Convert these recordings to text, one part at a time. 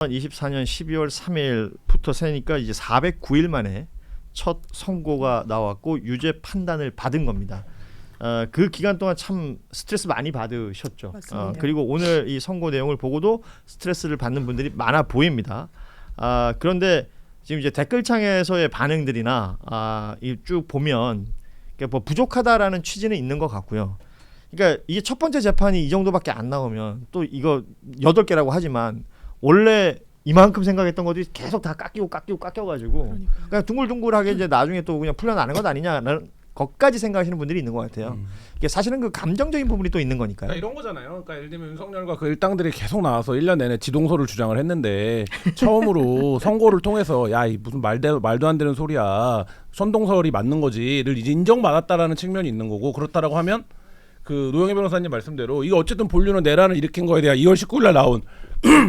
2024년 12월 3일부터 세니까 이제 409일 만에 첫 선고가 나왔고 유죄 판단을 받은 겁니다. 그 기간 동안 참 스트레스 많이 받으셨죠. 그리고 오늘 이 선고 내용을 보고도 스트레스를 받는 분들이 많아 보입니다. 그런데 지금 이제 댓글창에서의 반응들이나 이 쭉 보면 뭐 부족하다라는 취지는 있는 것 같고요. 그러니까 이게 첫 번째 재판이 이 정도밖에 안 나오면 또 이거 8개라고 하지만 원래 이만큼 생각했던 것들이 계속 다 깎여가지고 그냥 둥글둥글하게 이제 나중에 또 그냥 풀려나는 것 아니냐라는 것까지 생각하시는 분들이 있는 것 같아요. 이게 사실은 그 감정적인 부분이 또 있는 거니까요. 그러니까 이런 거잖아요. 그러니까 예를 들면 윤석열과 그 일당들이 계속 나와서 1년 내내 지동소를 주장을 했는데 처음으로 선고를 통해서 야, 이 무슨 말도 안 되는 소리야. 선동설이 맞는 거지를 이제 인정받았다라는 측면이 있는 거고, 그렇다라고 하면 그 노영희 변호사님 말씀대로 이거 어쨌든 본류는 내란을 일으킨 거에 대한 2월 19일 날 나온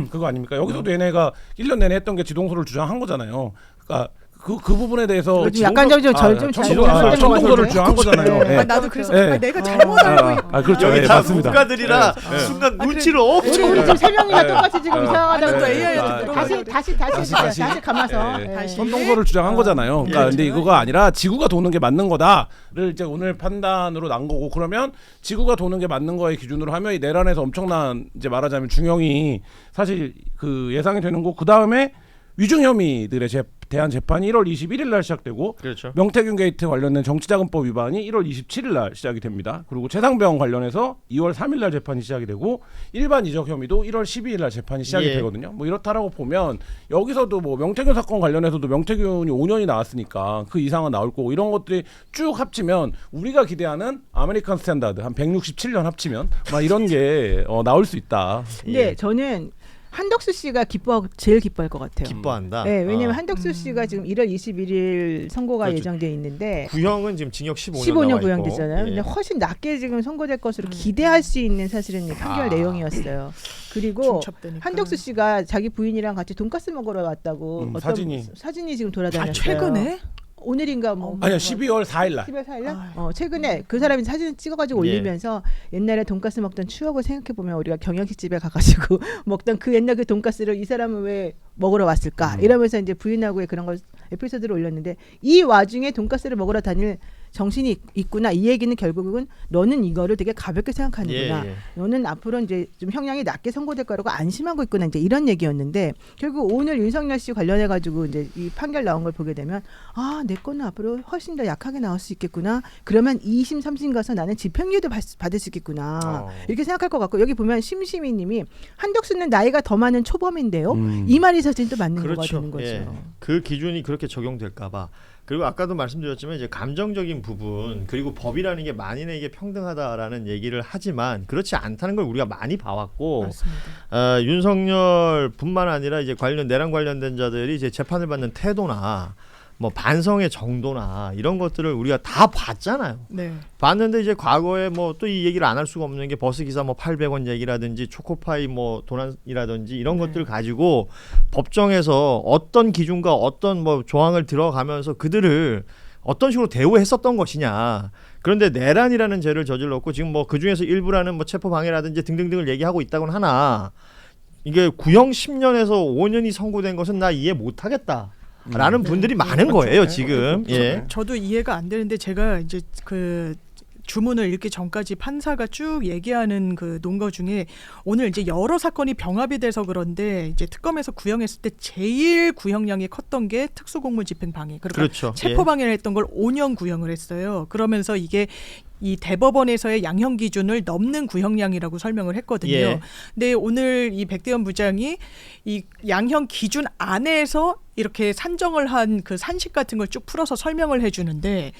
그거 아닙니까? 여기서도 얘네가 1년 내내 했던 게 지동소를 주장한 거잖아요. 그러니까 그 부분에 대해서 약간 선동설을 주장한 거잖아요. 네. 나도 그래서 내가 잘못 알고 있고. 그렇죠. 여기 다 맞습니다. 문과들이라 순간 눈치를 없죠. 우리 지금 3명이나 똑같이 지금 이상하다고 또 AI한테 다시 감아서 선동설을 주장한 거잖아요. 그러니까 근데 이거가 아니라 지구가 도는 게 맞는 거다를 이제 오늘 판단으로 난 거고, 그러면 지구가 도는 게 맞는 거의 기준으로 하면 이 내란에서 엄청난 이제 말하자면 중형이 사실 그 예상이 되는 거, 그 다음에 위증 혐의들에 대한 재판이 1월 21일 날 시작되고, 그렇죠. 명태균 게이트 관련된 정치자금법 위반이 1월 27일 날 시작이 됩니다. 그리고 최상병 관련해서 2월 3일 날 재판이 시작이 되고, 일반 이적 혐의도 1월 12일 날 재판이 시작이 되거든요. 뭐 이렇다라고 보면 여기서도 뭐 명태균 사건 관련해서도 명태균이 5년이 나왔으니까 그 이상은 나올 거고, 이런 것들이 쭉 합치면 우리가 기대하는 아메리칸 스탠다드 한 167년 합치면 막 이런 게 나올 수 있다. 네, 저는 한덕수 씨가 제일 기뻐할 것 같아요. 기뻐한다. 네, 왜냐면 한덕수 씨가 지금 1월 21일 선고가 그렇죠. 예정돼 있는데 구형은 지금 징역 15년 15년 구형됐잖아요. 근데 훨씬 낮게 지금 선고될 것으로 기대할 수 있는 사실은 판결 내용이었어요. 그리고 한덕수 씨가 자기 부인이랑 같이 돈가스 먹으러 왔다고 어떤 사진이 지금 돌아다녔어요. 최근에? 오늘인가 뭐 아니요, 12월 4일 날. 12월 4일 날? 최근에 그 사람이 사진을 찍어가지고 올리면서 옛날에 돈가스 먹던 추억을 생각해보면 우리가 경영식집에 가가지고 먹던 그 옛날 그 돈가스를 이 사람은 왜 먹으러 왔을까 이러면서 이제 부인하고의 그런 걸 에피소드를 올렸는데, 이 와중에 돈가스를 먹으러 다닐 정신이 있구나, 이 얘기는 결국은 너는 이거를 되게 가볍게 생각하는구나, 너는 앞으로 이제 좀 형량이 낮게 선고될 거라고 안심하고 있구나, 이제 이런 얘기였는데, 결국 오늘 윤석열 씨 관련해 가지고 이제 이 판결 나온 걸 보게 되면 내 거는 앞으로 훨씬 더 약하게 나올 수 있겠구나, 그러면 2심 3심 가서 나는 집행유예도 받을 수 있겠구나, 이렇게 생각할 것 같고, 여기 보면 심시민님이 한덕수는 나이가 더 많은 초범인데요, 이 말이 사실 또 맞는 거가 되는 거죠. 그 기준이 그렇게 적용될까봐. 그리고 아까도 말씀드렸지만 이제 감정적인 부분, 그리고 법이라는 게 만인에게 평등하다라는 얘기를 하지만 그렇지 않다는 걸 우리가 많이 봐왔고, 윤석열뿐만 아니라 이제 내란 관련된 자들이 이제 재판을 받는 태도나 뭐 반성의 정도나 이런 것들을 우리가 다 봤잖아요. 네. 봤는데 이제 과거에 뭐 또 이 얘기를 안 할 수가 없는 게 버스 기사 뭐 800원 얘기라든지 초코파이 뭐 도난이라든지 이런 것들 가지고 법정에서 어떤 기준과 어떤 뭐 조항을 들어가면서 그들을 어떤 식으로 대우했었던 것이냐. 그런데 내란이라는 죄를 저질렀고 지금 뭐 그 중에서 일부라는 뭐 체포 방해라든지 등등등을 얘기하고 있다고는 하나, 이게 구형 10년에서 5년이 선고된 것은 나 이해 못하겠다. 라는 분들이 많은 거예요 지금. 저도 이해가 안 되는데, 제가 이제 그 주문을 읽기 전까지 판사가 쭉 얘기하는 그 논거 중에 오늘 이제 여러 사건이 병합이 돼서 그런데 이제 특검에서 구형했을 때 제일 구형량이 컸던 게 특수공무집행방해. 그러니까 체포 방해를 했던 걸 5년 구형을 했어요. 그러면서 이게 이 대법원에서의 양형 기준을 넘는 구형량이라고 설명을 했거든요. 근데 오늘 이 백대현 부장이 이 양형 기준 안에서 이렇게 산정을 한 그 산식 같은 걸 쭉 풀어서 설명을 해주는데,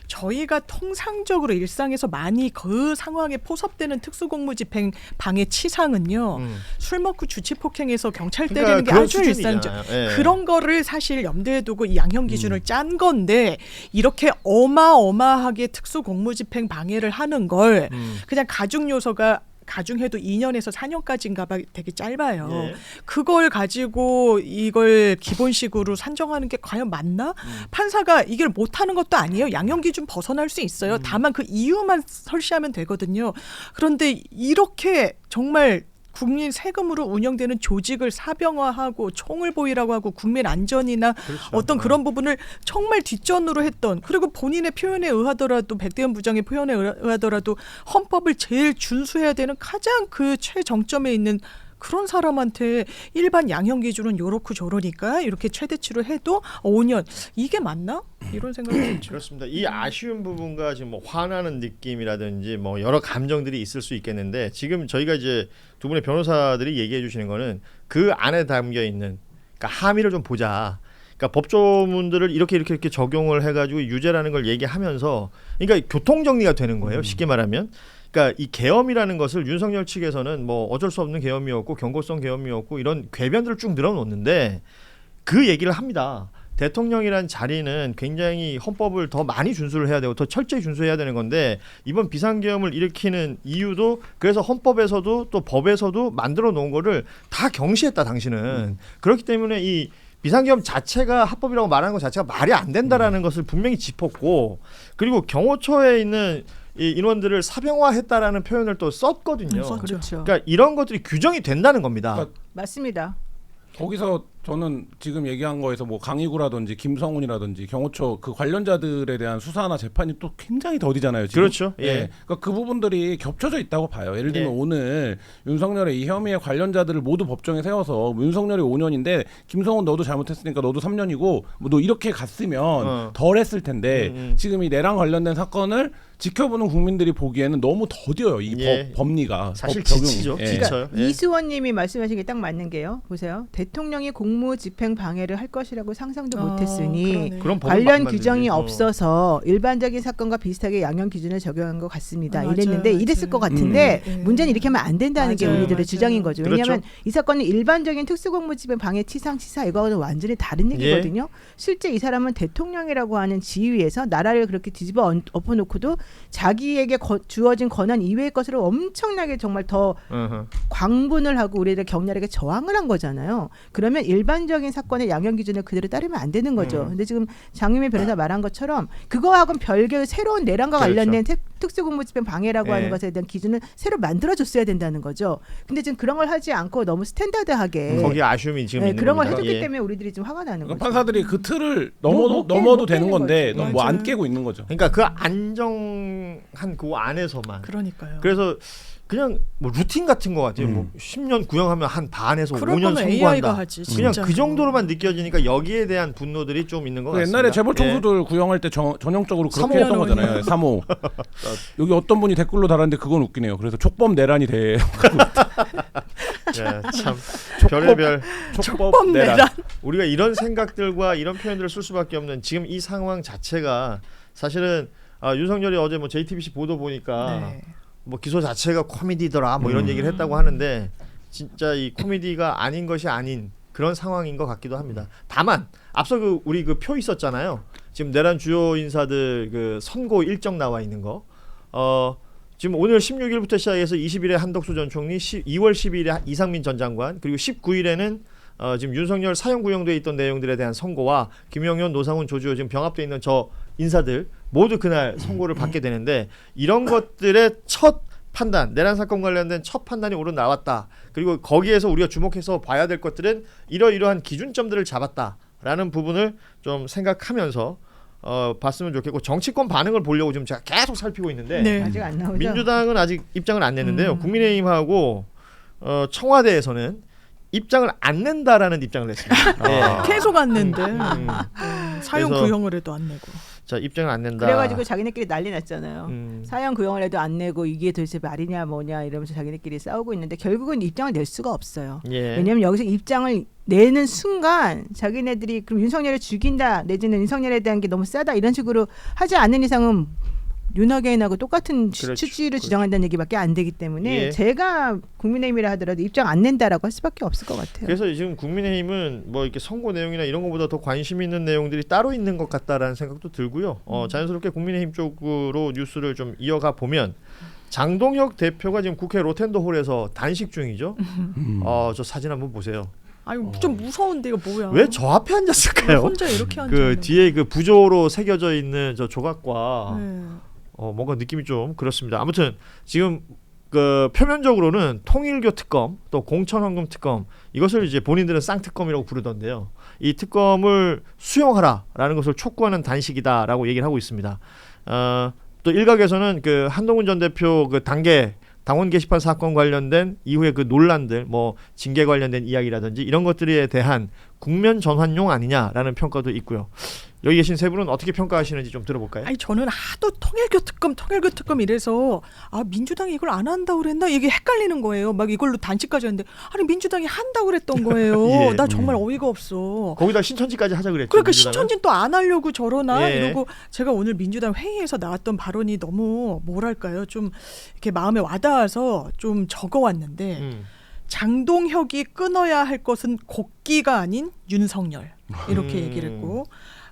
저희가 통상적으로 일상에서 많이 그 상황에 포섭되는 특수공무집행 방해 치상은요, 술 먹고 주치폭행해서 경찰 때리는 게 아주 일상적, 그런 거를 사실 염두에 두고 이 양형 기준을 짠 건데, 이렇게 어마어마하게 특수공무집행 방해를 하는 걸 그냥 가중 요소가 가중해도 2년에서 4년까지인가 봐, 되게 짧아요. 그걸 가지고 이걸 기본식으로 산정하는 게 과연 맞나? 판사가 이걸 못하는 것도 아니에요. 양형 기준 벗어날 수 있어요. 다만 그 이유만 설시하면 되거든요. 그런데 이렇게 정말 국민 세금으로 운영되는 조직을 사병화하고 총을 보이라고 하고 국민 안전이나 그렇죠. 어떤 그런 부분을 정말 뒷전으로 했던, 그리고 본인의 표현에 의하더라도 백대현 부장의 표현에 의하더라도 헌법을 제일 준수해야 되는 가장 그 최정점에 있는 그런 사람한테 일반 양형 기준은 요렇고 저러니까 이렇게 최대치로 해도 5년 이게 맞나? 이런 생각이 들죠. 그렇습니다. 이 아쉬운 부분과 지금 뭐 화나는 느낌이라든지 뭐 여러 감정들이 있을 수 있겠는데, 지금 저희가 이제 두 분의 변호사들이 얘기해 주시는 거는 그 안에 담겨 있는, 그러니까 함의를 좀 보자. 그러니까 법조문들을 이렇게 적용을 해가지고 유죄라는 걸 얘기하면서, 그러니까 교통 정리가 되는 거예요. 쉽게 말하면. 그러니까 이 계엄이라는 것을 윤석열 측에서는 뭐 어쩔 수 없는 계엄이었고 경고성 계엄이었고 이런 궤변들을 쭉 늘어놓는데, 그 얘기를 합니다. 대통령이란 자리는 굉장히 헌법을 더 많이 준수를 해야 되고 더 철저히 준수해야 되는 건데, 이번 비상계엄을 일으키는 이유도 그래서 헌법에서도 또 법에서도 만들어 놓은 거를 다 경시했다 당신은. 그렇기 때문에 이 비상계엄 자체가 합법이라고 말하는 것 자체가 말이 안 된다라는 것을 분명히 짚었고, 그리고 경호처에 있는 이 인원들을 사병화했다라는 표현을 또 썼거든요. 그렇죠. 그러니까 이런 것들이 규정이 된다는 겁니다. 그러니까 맞습니다. 거기서 저는 지금 얘기한 거에서 뭐 강희구라든지 김성훈이라든지 경호처 그 관련자들에 대한 수사나 재판이 또 굉장히 더디잖아요. 지금. 그렇죠. 예. 그러니까 그 부분들이 겹쳐져 있다고 봐요. 예를 들면 예. 오늘 윤석열의 이 혐의의 관련자들을 모두 법정에 세워서 윤석열이 5년인데 김성훈 너도 잘못했으니까 너도 3년이고 뭐 너 이렇게 갔으면 덜 했을 텐데 지금 이 내랑 관련된 사건을 지켜보는 국민들이 보기에는 너무 더뎌요. 이 예. 법리가. 사실 법 적용이. 지치죠. 예. 지쳐요. 예. 이수원님이 말씀하신 게 딱 맞는 게요. 보세요. 대통령이 공무집행 방해를 할 것이라고 상상도 못했으니 그러네. 그런 법을 관련 막 규정이 만들지. 없어서 일반적인 사건과 비슷하게 양형 기준을 적용한 것 같습니다. 맞아요, 이랬는데 맞아요. 이랬을 것 같은데 문제는 이렇게 하면 안 된다는 게 맞아요, 우리들의 맞아요. 주장인 거죠. 그렇죠. 왜냐하면 이 사건은 일반적인 특수공무집행 방해 치상치사 이거와는 완전히 다른 얘기거든요. 실제 이 사람은 대통령이라고 하는 지위에서 나라를 그렇게 뒤집어 엎어놓고도 자기에게 주어진 권한 이외의 것을 엄청나게 정말 더 광분을 하고 우리를 격렬하게 저항을 한 거잖아요. 그러면 일반적인 사건의 양형 기준을 그대로 따르면 안 되는 거죠. 근데 지금 장유민 변호사 말한 것처럼 그거하고는 별개의 새로운 내란과 그렇죠. 관련된 특수공무집행 방해라고 예. 하는 것에 대한 기준을 새로 만들어줬어야 된다는 거죠. 근데 지금 그런 걸 하지 않고 너무 스탠다드하게 거기에 아쉬움이 지금 네, 있는 그런 걸 겁니다. 해줬기 예. 때문에 우리들이 좀 화가 나는 그러니까 거죠. 판사들이 그 틀을 못 넘어도 깨는 되는 건데 거지. 뭐 안 맞아요. 깨고 있는 거죠. 그러니까 그 안정한 그 안에서만. 그러니까요. 그래서 그냥 뭐 루틴 같은 것 같아요. 뭐 10년 구형하면 한 반에서 그럴 5년 거면 AI가 선고한다. 하지. 그냥 진짜로. 그 정도로만 느껴지니까 여기에 대한 분노들이 좀 있는 것 그 같습니다. 옛날에 재벌 예. 총수들 구형할 때 전형적으로 그렇게 3호 했던 거잖아요. 3호. 여기 어떤 분이 댓글로 달았는데 그건 웃기네요. 그래서 촉법 내란이 돼. 예, 참 별의별 촉법 내란. 우리가 이런 생각들과 이런 표현들을 쓸 수밖에 없는 지금 이 상황 자체가 사실은 윤석열이 어제 뭐 JTBC 보도 보니까 네. 뭐 기소 자체가 코미디더라 뭐 이런 얘기를 했다고 하는데, 진짜 이 코미디가 아닌 것이 아닌 그런 상황인 것 같기도 합니다. 다만 앞서 우리 그 표 있었잖아요. 지금 내란 주요 인사들 그 선고 일정 나와 있는 거. 지금 오늘 16일부터 시작해서 20일에 한덕수 전 총리, 2월 12일에 이상민 전 장관, 그리고 19일에는 지금 윤석열 사형 구형돼 있던 내용들에 대한 선고와 김영현, 노상훈, 조주호 지금 병합돼 있는 저 인사들 모두 그날 선고를 받게 되는데, 이런 것들의 첫 판단, 내란 사건 관련된 첫 판단이 오늘 나왔다. 그리고 거기에서 우리가 주목해서 봐야 될 것들은 이러이러한 기준점들을 잡았다라는 부분을 좀 생각하면서 봤으면 좋겠고, 정치권 반응을 보려고 지금 제가 계속 살피고 있는데 네. 아직 안 나오죠. 민주당은 아직 입장을 안 냈는데요. 국민의힘하고 청와대에서는 입장을 안 낸다라는 입장을 냈습니다. 네. 계속 안 낸대. 사형 그래서- 구형을 해도 안 내고. 자, 입장을 안 낸다. 그래가지고 자기네끼리 난리 났잖아요. 음. 사형 구형을 해도 안 내고 이게 도대체 말이냐 뭐냐 이러면서 자기네끼리 싸우고 있는데 결국은 입장을 낼 수가 없어요. 예. 왜냐하면 여기서 입장을 내는 순간 자기네들이 그럼 윤석열을 죽인다 내지는 윤석열에 대한 게 너무 싸다 이런 식으로 하지 않는 이상은 윤학연하고 똑같은 그렇죠. 취지를 주장한다는 얘기밖에 안 되기 때문에 예. 제가 국민의힘이라 하더라도 입장 안 낸다라고 할 수밖에 없을 것 같아요. 그래서 지금 국민의힘은 뭐 이렇게 선고 내용이나 이런 것보다 더 관심 있는 내용들이 따로 있는 것 같다라는 생각도 들고요. 자연스럽게 국민의힘 쪽으로 뉴스를 좀 이어가 보면, 장동혁 대표가 지금 국회 로텐더홀에서 단식 중이죠. 저 사진 한번 보세요. 아유 좀 무서운데 이거 뭐야? 왜 저 앞에 앉았을까요? 혼자 이렇게 앉아? 그 뒤에 그 부조로 새겨져 있는 저 조각과 네. 뭔가 느낌이 좀 그렇습니다. 아무튼 지금 그 표면적으로는 통일교 특검 또 공천헌금 특검 이것을 이제 본인들은 쌍특검이라고 부르던데요. 이 특검을 수용하라라는 것을 촉구하는 단식이다라고 얘기를 하고 있습니다. 또 일각에서는 그 한동훈 전 대표 그 당원 게시판 사건 관련된 이후에 그 논란들 뭐 징계 관련된 이야기라든지 이런 것들에 대한 국면 전환용 아니냐라는 평가도 있고요. 여기 계신 세 분은 어떻게 평가하시는지 좀 들어볼까요? 아니 저는 하도 통일교 특검 이래서 아 민주당이 이걸 안 한다고 그랬나 이게 헷갈리는 거예요. 막 이걸로 단식까지 했는데 아니 민주당이 한다고 그랬던 거예요. 예. 나 정말 어이가 없어. 거기다 신천지까지 하자 그랬죠. 그러니까 민주당은. 신천진 또 안 하려고 저러나 예. 이러고 제가 오늘 민주당 회의에서 나왔던 발언이 너무 뭐랄까요 좀 이렇게 마음에 와닿아서 좀 적어왔는데 장동혁이 끊어야 할 것은 곡기가 아닌 윤석열 이렇게 얘기를 했고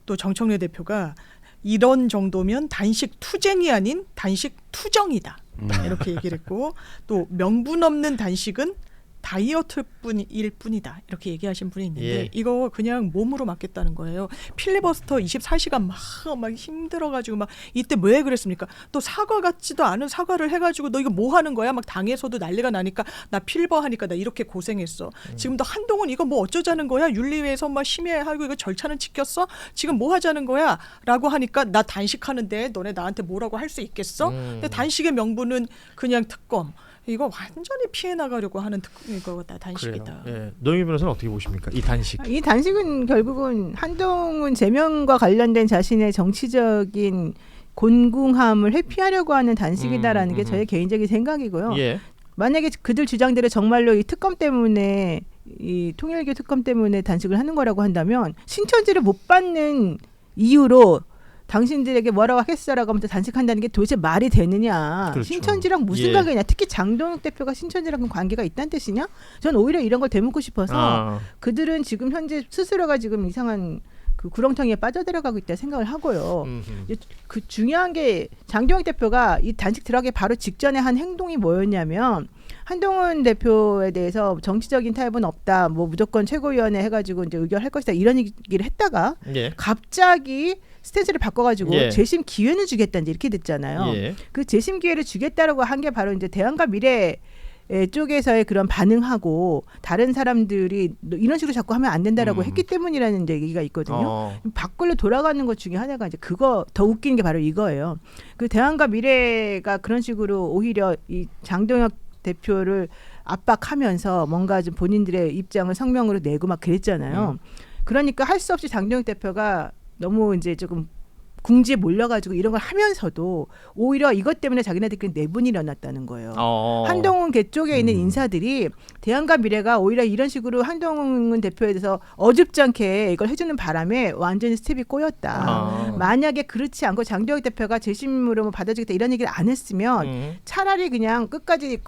또 정청래 대표가 이런 정도면 단식 투쟁이 아닌 단식 투정이다 이렇게 얘기를 했고 또 명분 없는 단식은 다이어트일 뿐이다 이렇게 얘기하신 분이 있는데 예. 이거 그냥 몸으로 맞겠다는 거예요. 필리버스터 24시간 막 힘들어가지고 막 이때 왜 그랬습니까? 또 사과 같지도 않은 사과를 해가지고 너 이거 뭐 하는 거야? 막 당에서도 난리가 나니까 나 필버 하니까 나 이렇게 고생했어. 지금도 한동훈 이거 뭐 어쩌자는 거야? 윤리위에서 막 심의하고 이거 절차는 지켰어? 지금 뭐 하자는 거야? 라고 하니까 나 단식하는데 너네 나한테 뭐라고 할 수 있겠어? 근데 단식의 명분은 그냥 특검. 이거 완전히 피해 나가려고 하는 이거다 단식이다. 예. 노영희 변호사는 어떻게 보십니까? 이 단식. 이 단식은 결국은 한동훈 제명과 관련된 자신의 정치적인 곤궁함을 회피하려고 하는 단식이다라는 게 저의 개인적인 생각이고요. 예. 만약에 그들 주장대로 정말로 이 특검 때문에 이 통일교 특검 때문에 단식을 하는 거라고 한다면 신천지를 못 받는 이유로 당신들에게 뭐라고 하겠어라고 하면서 단식한다는 게 도대체 말이 되느냐. 그렇죠. 신천지랑 무슨 예. 관계냐. 특히 장동혁 대표가 신천지랑 관계가 있다는 뜻이냐. 전 오히려 이런 걸 되묻고 싶어서 그들은 지금 현재 스스로가 지금 이상한 그 구렁텅이에 빠져들어가고 있다 생각을 하고요. 그 중요한 게 장동혁 대표가 이 단식 들어가기 바로 직전에 한 행동이 뭐였냐면 한동훈 대표에 대해서 정치적인 타협은 없다. 뭐 무조건 최고위원회 해가지고 이제 의결할 것이다. 이런 얘기를 했다가 예. 갑자기 스탠스를 바꿔가지고 예. 재심 기회는 주겠다 이제 이렇게 됐잖아요. 예. 그 재심 기회를 주겠다라고 한 게 바로 이제 대안과 미래 쪽에서의 그런 반응하고 다른 사람들이 이런 식으로 자꾸 하면 안 된다라고 했기 때문이라는 이제 얘기가 있거든요. 밖으로 돌아가는 것 중에 하나가 이제 그거 더 웃기는 게 바로 이거예요. 그 대안과 미래가 그런 식으로 오히려 이 장동혁 대표를 압박하면서 뭔가 좀 본인들의 입장을 성명으로 내고 막 그랬잖아요. 그러니까 할 수 없이 장동혁 대표가 너무 이제 조금 궁지에 몰려가지고 이런 걸 하면서도 오히려 이것 때문에 자기네들끼리 내분이 일어났다는 거예요. 한동훈 계 쪽에 있는 인사들이 대안과 미래가 오히려 이런 식으로 한동훈 대표에 대해서 어줍지 않게 이걸 해주는 바람에 완전히 스텝이 꼬였다. 만약에 그렇지 않고 장동혁 대표가 재심으로 뭐 받아주겠다 이런 얘기를 안 했으면 차라리 그냥 끝까지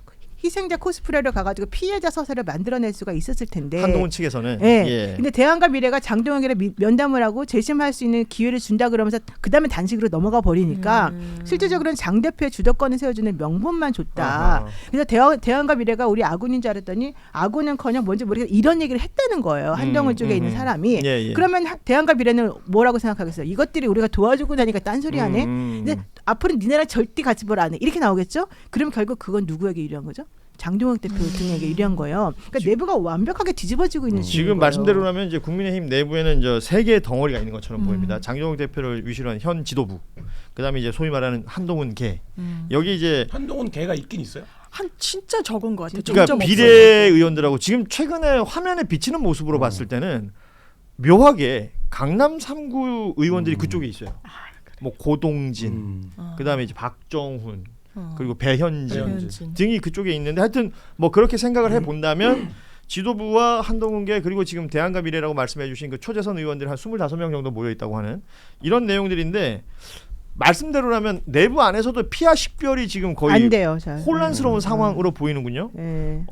희생자 코스프레로 가가지고 피해자 서사를 만들어낼 수가 있었을 텐데. 한동훈 측에서는. 네. 예. 근데 대안과 미래가 장동혁이랑 면담을 하고 재심할 수 있는 기회를 준다 그러면서 그 다음에 단식으로 넘어가 버리니까 실질적으로는 장 대표의 주도권을 세워주는 명분만 줬다. 그래서 대안과 미래가 우리 아군인 줄 알았더니 아군은커녕 뭔지 모르겠어 이런 얘기를 했다는 거예요. 한동훈 쪽에 있는 사람이. 예. 그러면 대안과 미래는 뭐라고 생각하겠어요? 이것들이 우리가 도와주고 나니까 딴소리 하네. 근데 앞으로 니네랑 절대 같이 뭘 안 해. 이렇게 나오겠죠? 그럼 결국 그건 누구에게 유리한 거죠? 장동혁 대표 등에게 유리한 거예요. 그러니까 내부가 완벽하게 뒤집어지고 있는 지금 거예요. 말씀대로라면 이제 국민의힘 내부에는 저 세 개의 덩어리가 있는 것처럼 보입니다. 장동혁 대표를 위시로 한 현 지도부, 그다음에 이제 소위 말하는 한동훈 계. 여기 이제 한동훈 개가 있긴 있어요? 한 진짜 적은 것 같아요. 그러니까 점점 비례 없어지고. 의원들하고 지금 최근에 화면에 비치는 모습으로 봤을 때는 묘하게 강남 3구 의원들이 그쪽에 있어요. 뭐 고동진, 그다음에 이제 박정훈, 그리고 배현진 등이 그쪽에 있는데 하여튼 뭐 그렇게 생각을 해 본다면 지도부와 한동훈계 그리고 지금 대안과 미래라고 말씀해 주신 그 초재선 의원들 한 25명 정도 모여 있다고 하는 이런 내용들인데 말씀대로라면 내부 안에서도 피하 식별이 지금 거의 안 돼요. 잘. 혼란스러운 상황으로 보이는군요. 네.